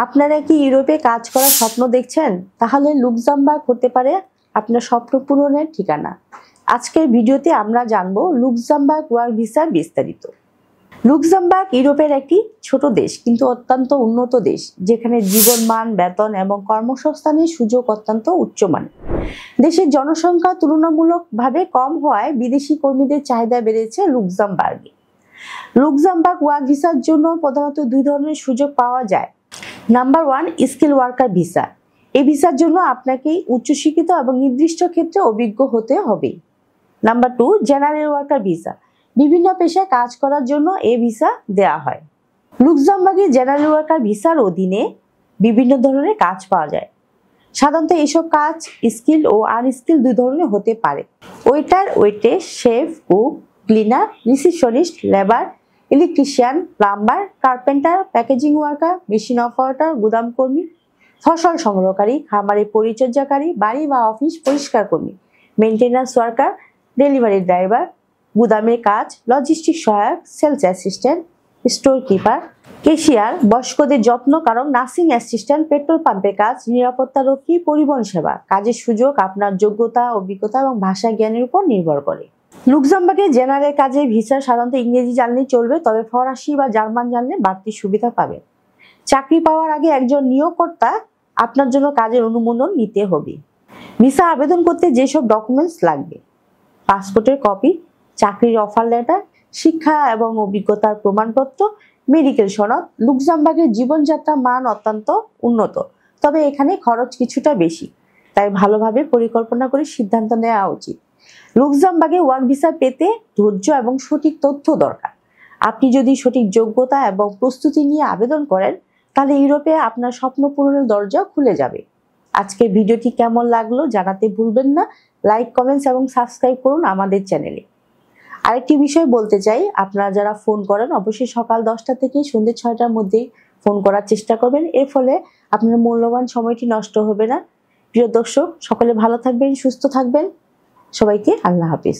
আপনারা কি ইউরোপে কাজ করার স্বপ্ন দেখছেন? তাহলে লুক্সেমবার্গ হতে পারে আপনার স্বপ্ন পূরণের ঠিকানা। আজকের ভিডিওতে আমরা জানবো লুক্সেমবার্গ ওয়ার্ক ভিসার বিস্তারিত। লুক্সেমবার্গ ইউরোপের একটি ছোট দেশ, কিন্তু অত্যন্ত উন্নত দেশ, যেখানে জীবনমান, বেতন এবং কর্মসংস্থানের সুযোগ অত্যন্ত উচ্চমানের। দেশের জনসংখ্যা তুলনামূলকভাবে কম হওয়ায় বিদেশি কর্মীদের চাহিদা বেড়েছে লুক্সেমবার্গে। লুক্সেমবার্গ ওয়ার্ক ভিসার জন্য প্রধানত দুই ধরনের সুযোগ পাওয়া যায়। Number 1, skill worker visa. এই ভিসার জন্য আপনাকে উচ্চশিক্ষিত এবং নির্দিষ্ট ক্ষেত্রে অভিজ্ঞ হতে হবে। Number 2, general worker visa. বিভিন্ন পেশায় কাজ করার জন্য এই ভিসা দেওয়া হয়। লুক্সেমবার্গে জেনারেল ওয়ার্কার ভিসার অধীনে বিভিন্ন ধরনের কাজ পাওয়া যায়। সাধারণত এসব কাজ স্কিল ও আনস্কিল দুই ধরনের হতে পারে। Waiter, waitress, chef, cook, cleaner, receptionist, labour, electrician, plumber, carpenter, packaging worker, machine operator, গুদাম কর্মী, ফসল সংগ্রহকারী, খামারের পরিচর্যাকারী, বাড়ি বা অফিস পরিষ্কার কর্মী, মেইনটেন্যান্স ওয়ার্কার, ডেলিভারি ড্রাইভার, গুদামের কাজ, লজিস্টিক সহায়ক, sales assistant, store keeper, cashier, বয়স্কদের যত্ন কারণ, নার্সিং অ্যাসিস্ট্যান্ট, পেট্রোল পাম্পের কাজ, নিরাপত্তারক্ষী, পরিবহন সেবা। কাজের সুযোগ আপনার যোগ্যতা, অভিজ্ঞতা এবং ভাষা জ্ঞানের উপর নির্ভর করে। লুক্সেমবার্গে জেনারেল কাজে ভিসা সাধারণত ইংরেজি জানলেই চলবে, তবে ফরাসি বা জার্মান জানলে বাড়তি সুবিধা পাবেন। চাকরি পাওয়ার আগে একজন নিয়োগকর্তা আপনার জন্য কাজের অনুমোদন নিতে হবে। ভিসা আবেদন করতে যেসব ডকুমেন্টস লাগবে: পাসপোর্টের কপি, চাকরির অফার লেটার, শিক্ষা এবং অভিজ্ঞতার প্রমাণপত্র, মেডিকেল সনদ। লুক্সেমবার্গের জীবনযাত্রার মান অত্যন্ত উন্নত, তবে এখানে খরচ কিছুটা বেশি, তাই ভালোভাবে পরিকল্পনা করে সিদ্ধান্ত নেওয়া উচিত। লুক্সেমবার্গে ওয়ার্ক ভিসা পেতে ধৈর্য এবং সঠিক তথ্য দরকার। আপনি যদি সঠিক যোগ্যতা এবং প্রস্তুতি নিয়ে আবেদন করেন, তাহলে ইউরোপে আপনার স্বপ্ন পূরণের দরজা খুলে যাবে। আজকের ভিডিওটি কেমন লাগলো জানাতে ভুলবেন না। লাইক, কমেন্টস এবং সাবস্ক্রাইব করুন আমাদের চ্যানেলে। আরেকটি বিষয় বলতে চাই, আপনারা যারা ফোন করেন অবশ্যই সকাল 10টা থেকে সন্ধ্যে 6টার মধ্যেই ফোন করার চেষ্টা করবেন। এর ফলে আপনার মূল্যবান সময়টি নষ্ট হবে না। প্রিয় দর্শক, সকলে ভালো থাকবেন, সুস্থ থাকবেন। সবাইকে আল্লাহ হাফিজ।